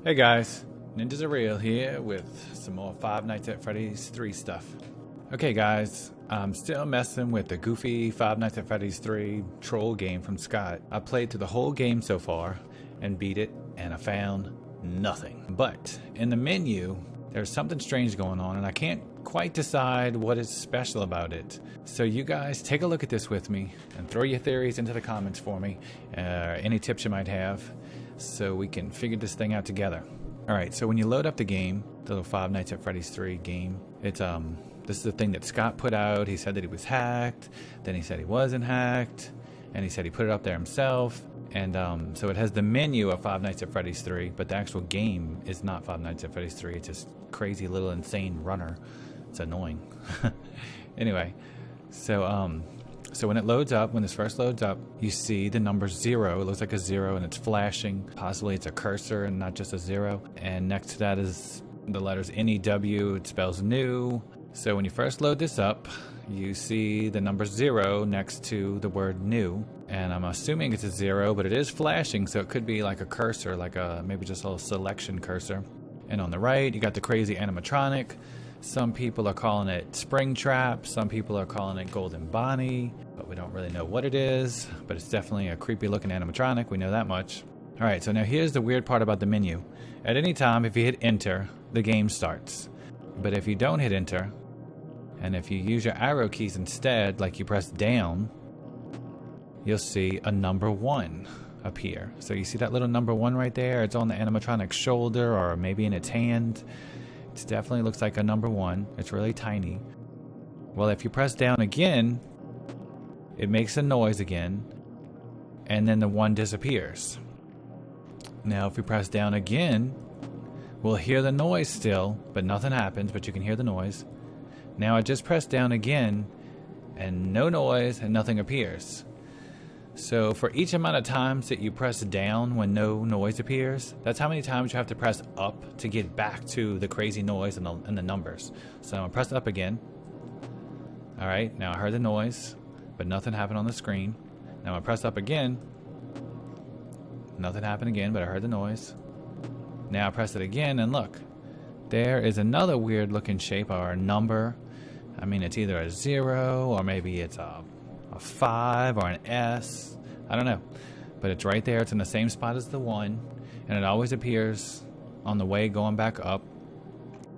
Hey guys, Ninjas Are Real here with some more Five Nights at Freddy's 3 stuff. Okay guys, I'm still messing with the goofy Five Nights at Freddy's 3 troll game from Scott. I played through the whole game so far and beat it, and I found nothing. But in the menu, there's something strange going on and I can't quite decide what is special about it. So you guys take a look at this with me and throw your theories into the comments for me, any tips you might have, so we can figure this thing out together. Alright, so when you load up the game, the little Five Nights at Freddy's 3 game, it's this is the thing that Scott put out. He said that he was hacked, then he said he wasn't hacked, and he said he put it up there himself. And so it has the menu of Five Nights at Freddy's 3, but the actual game is not Five Nights at Freddy's 3. It's this crazy little insane runner. It's annoying. Anyway, so when it loads up, when this first loads up, you see the number 0. It looks like a 0 and it's flashing. Possibly it's a cursor and not just a 0. And next to that is the letters NEW. It spells new. So when you first load this up, you see the number 0 next to the word new. And I'm assuming it's a 0, but it is flashing, so it could be like a cursor, like a maybe just a little selection cursor. And on the right, you got the crazy animatronic. Some people are calling it Springtrap, some people are calling it Golden Bonnie, but we don't really know what it is, but it's definitely a creepy looking animatronic, we know that much. Alright, so now here's the weird part about the menu. At any time, if you hit enter, the game starts. But if you don't hit enter, and if you use your arrow keys instead, like you press down, you'll see a number 1 appear. So you see that little number 1 right there? It's on the animatronic's shoulder or maybe in its hand. It definitely looks like a number 1. It's really tiny. Well, if you press down again, it makes a noise again, and then the 1 disappears. Now, if we press down again, we'll hear the noise still, but nothing happens, but you can hear the noise. Now I just press down again, and no noise, and nothing appears. So for each amount of times that you press down when no noise appears, that's how many times you have to press up to get back to the crazy noise and the numbers. So I'm going to press up again. Alright, now I heard the noise, but nothing happened on the screen. Now I'm going to press up again. Nothing happened again, but I heard the noise. Now I press it again, and look. There is another weird looking shape or a number. I mean, it's either a 0 or maybe it's a 5 or an S. I don't know. But it's right there. It's in the same spot as the 1. And it always appears on the way going back up.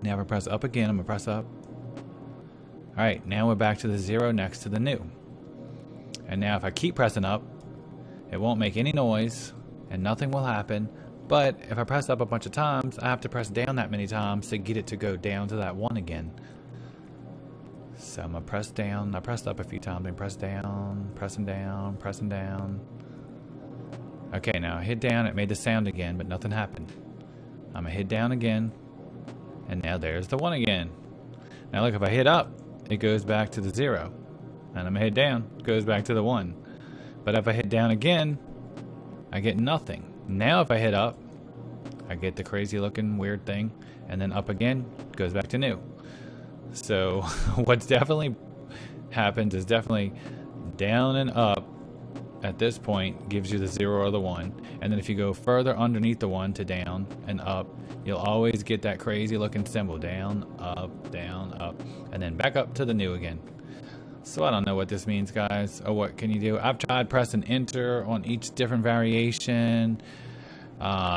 Now if I press up again, I'm going to press up. Alright, now we're back to the 0 next to the new. And now if I keep pressing up, it won't make any noise and nothing will happen. But if I press up a bunch of times, I have to press down that many times to get it to go down to that 1 again. So I'm going to press down. I pressed up a few times and press down, pressing down, pressing down. Okay, now I hit down. It made the sound again, but nothing happened. I'm going to hit down again. And now there's the 1 again. Now look, if I hit up, it goes back to the 0. And I'm going to hit down, it goes back to the 1. But if I hit down again, I get nothing. Now if I hit up, I get the crazy looking weird thing. And then up again, it goes back to new. So what's definitely happens is definitely down and up at this point gives you the 0 or the 1. And then if you go further underneath the 1 to down and up, you'll always get that crazy looking symbol. Down, up, and then back up to the new again. So I don't know what this means, guys, or what can you do. I've tried pressing enter on each different variation.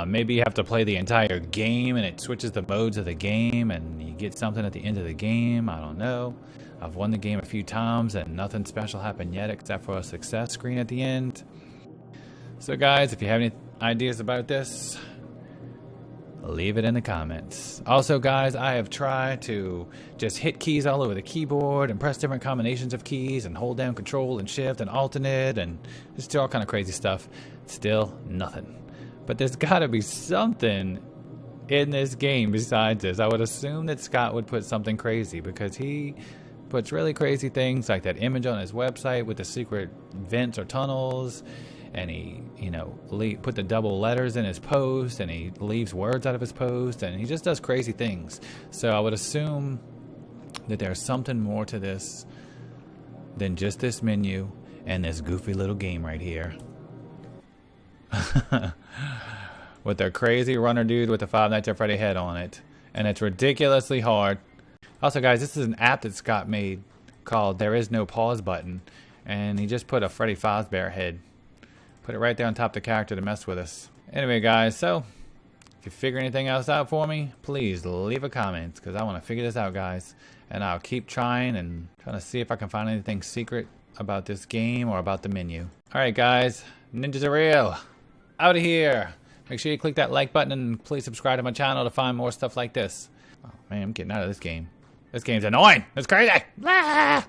Maybe you have to play the entire game and it switches the modes of the game and you get something at the end of the game. I don't know. I've won the game a few times and nothing special happened yet except for a success screen at the end. So guys, if you have any ideas about this, leave it in the comments. Also guys, I have tried to just hit keys all over the keyboard and press different combinations of keys and hold down control and shift and alternate and just do all kind of crazy stuff. Still nothing. But there's got to be something in this game besides this. I would assume that Scott would put something crazy because he puts really crazy things like that image on his website with the secret vents or tunnels, and he, put the double letters in his post, and he leaves words out of his post, and he just does crazy things. So I would assume that there's something more to this than just this menu and this goofy little game right here. with a crazy runner dude with a Five Nights at Freddy head on it. And it's ridiculously hard. Also, guys, this is an app that Scott made called There Is No Pause Button. And he just put a Freddy Fazbear head. Put it right there on top of the character to mess with us. Anyway, guys, so if you figure anything else out for me, please leave a comment, because I want to figure this out, guys. And I'll keep trying and trying to see if I can find anything secret about this game or about the menu. Alright, guys, ninjas are real. Out of here. Make sure you click that like button and please subscribe to my channel to find more stuff like this. Oh man, I'm getting out of this game. This game's annoying. It's crazy. Ah!